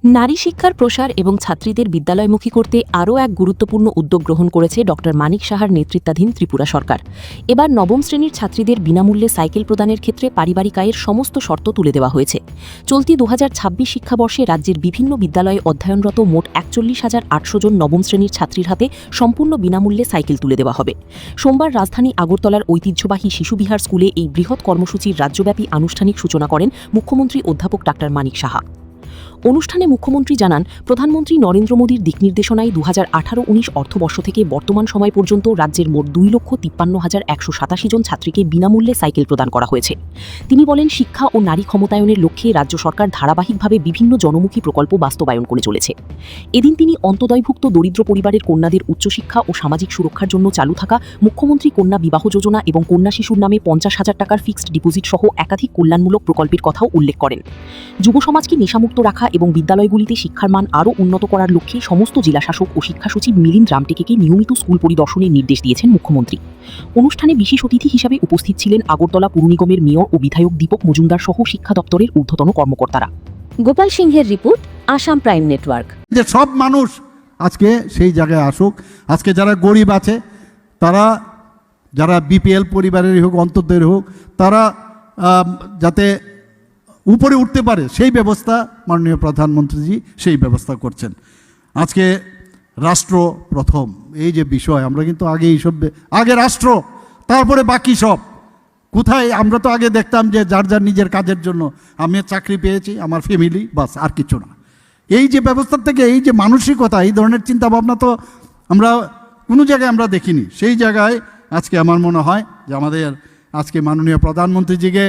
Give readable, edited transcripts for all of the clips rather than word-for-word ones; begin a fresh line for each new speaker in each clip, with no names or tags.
নারী শিক্ষার প্রসার এবং ছাত্রীদের বিদ্যালয়মুখী করতে আরও এক গুরুত্বপূর্ণ উদ্যোগ গ্রহণ করেছে ড মানিক সাহার নেতৃত্বাধীন ত্রিপুরা সরকার। এবার নবম শ্রেণীর ছাত্রীদের বিনামূল্যে সাইকেল প্রদানের ক্ষেত্রে পারিবারিক আয়ের সমস্ত শর্ত তুলে দেওয়া হয়েছে। চলতি ২০২৬ শিক্ষাবর্ষে রাজ্যের বিভিন্ন বিদ্যালয়ে অধ্যয়নরত মোট ৪১,৮০০ জন নবম শ্রেণীর ছাত্রীর হাতে সম্পূর্ণ বিনামূল্যে সাইকেল তুলে দেওয়া হবে। সোমবার রাজধানী আগরতলার ঐতিহ্যবাহী শিশুবিহার স্কুলে এই বৃহৎ কর্মসূচির রাজ্যব্যাপী আনুষ্ঠানিক সূচনা করেন মুখ্যমন্ত্রী অধ্যাপক ড মানিক সাহা। অনুষ্ঠানে মুখ্যমন্ত্রী জানান, প্রধানমন্ত্রী নরেন্দ্র মোদীর দিকনির্দেশনায় ২০১৮-১৯ অর্থবর্ষ থেকে বর্তমান সময় পর্যন্ত রাজ্যের মোট ২,৫৩,১৮৭ জন ছাত্রীকে বিনামূল্যে সাইকেল প্রদান করা হয়েছে। তিনি বলেন, শিক্ষা ও নারী ক্ষমতায়নের লক্ষ্যে রাজ্য সরকার ধারাবাহিকভাবে বিভিন্ন জনমুখী প্রকল্প বাস্তবায়ন করে চলেছে। এদিন তিনি অন্তদয়ভুক্ত দরিদ্র পরিবারের কন্যাদের উচ্চশিক্ষা ও সামাজিক সুরক্ষার জন্য চালু থাকা মুখ্যমন্ত্রী কন্যা বিবাহ যোজনা এবং কন্যা শিশুর নামে ৫০,০০০ টাকার ফিক্সড ডিপোজিট সহ একাধিক কল্যাণমূলক প্রকল্পের কথাও উল্লেখ করেন। যুব সমাজকে নেশামুক্ত রাখা এবং বিদ্যালয়গুলিতে শিক্ষার মান আরও উন্নত করার লক্ষ্যে সমস্ত জেলাশাসক ও শিক্ষা সচিব মিলিন্দ রামটেকেকে নিয়মিত স্কুল পরিদর্শনের নির্দেশ দিয়েছেন মুখ্যমন্ত্রী। অনুষ্ঠানে বিশেষ অতিথি হিসাবে উপস্থিত ছিলেন আগরতলা পুর নিগমের মেয়র ও বিধায়ক দীপক মজুমদার সহ শিক্ষা দপ্তরের ঊর্ধ্বতন কর্মকর্তারা।
গোপাল সিংহের রিপোর্ট, আসাম প্রাইম নেটওয়ার্ক।
যে সব মানুষ আজকে সেই জায়গায় আসুক। আজকে যারা গরিব আছে, তারা যারা বিপিএল পরিবারের হোক, অন্তদের হোক, তারা যাতে উপরে উঠতে পারে সেই ব্যবস্থা মাননীয় প্রধানমন্ত্রীজি সেই ব্যবস্থা করছেন। আজকে রাষ্ট্র প্রথম এই যে বিষয়, আমরা কিন্তু আগে এইসব আগে রাষ্ট্র তারপরে বাকি সব। কোথায় আমরা তো আগে দেখতাম যে যার যার নিজের কাজের জন্য আমি চাকরি পেয়েছি, আমার ফ্যামিলি, বাস, আর কিছু না। এই যে ব্যবস্থা থেকে এই যে মানসিকতা, এই ধরনের চিন্তাভাবনা তো আমরা কোনো জায়গায় আমরা দেখিনি। সেই জায়গায় আজকে আমার মনে হয় যে আমাদের আজকে মাননীয় প্রধানমন্ত্রীজিকে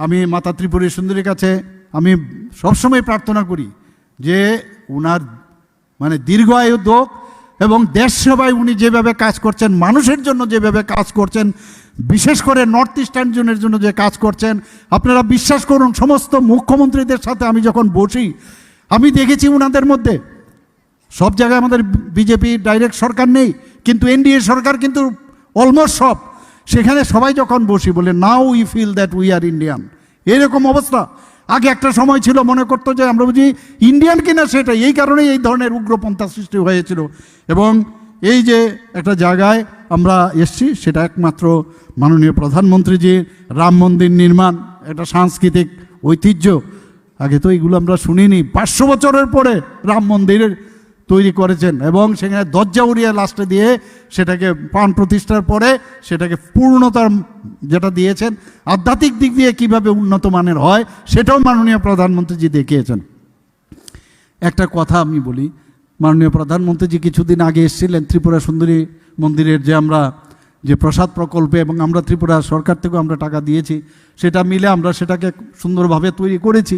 আমি মাতা ত্রিপুরী সুন্দরীর কাছে আমি সবসময় প্রার্থনা করি যে উনার দীর্ঘ আয়ু হোক এবং দেশ সেবায় উনি যেভাবে কাজ করছেন, মানুষের জন্য যেভাবে কাজ করছেন, বিশেষ করে নর্থ ইস্টার্ন জোনের জন্য যে কাজ করছেন, আপনারা বিশ্বাস করুন সমস্ত মুখ্যমন্ত্রীদের সাথে আমি যখন বসি আমি দেখেছি উনাদের মধ্যে সব জায়গায় আমাদের বিজেপি ডাইরেক্ট সরকার নেই, কিন্তু এনডিএ সরকার কিন্তু অলমোস্ট সব। সেখানে সবাই যখন বসি বলে now we feel that we are Indian, এরকম অবস্থা। আগে একটা সময় ছিল মনে করতো যে আমরা বুঝি ইন্ডিয়ান কিনা, সেটা এই কারণেই এই ধরনের উগ্রপন্থা সৃষ্টি হয়েছিল। এবং এই যে একটা জায়গায় আমরা এসছি সেটা একমাত্র মাননীয় প্রধানমন্ত্রীজির রাম মন্দির নির্মাণ, একটা সাংস্কৃতিক ঐতিহ্য। আগে তো এইগুলো আমরা শুনিনি। ৫০০ বছরের পরে রাম মন্দিরের তৈরি করেছেন এবং সেখানে দরজা উড়িয়ে লাস্টে দিয়ে সেটাকে প্রাণ প্রতিষ্ঠার পরে সেটাকে পূর্ণতার যেটা দিয়েছেন, আধ্যাত্মিক দিক দিয়ে কীভাবে উন্নত মানের হয় সেটাও মাননীয় প্রধানমন্ত্রীজি দেখিয়েছেন। একটা কথা আমি বলি, মাননীয় প্রধানমন্ত্রীজি কিছুদিন আগে এসেছিলেন ত্রিপুরা সুন্দরী মন্দিরের যে আমরা যে প্রসাদ প্রকল্পে, এবং আমরা ত্রিপুরা সরকার থেকেও আমরা টাকা দিয়েছি, সেটা মিলে আমরা সেটাকে সুন্দরভাবে তৈরি করেছি।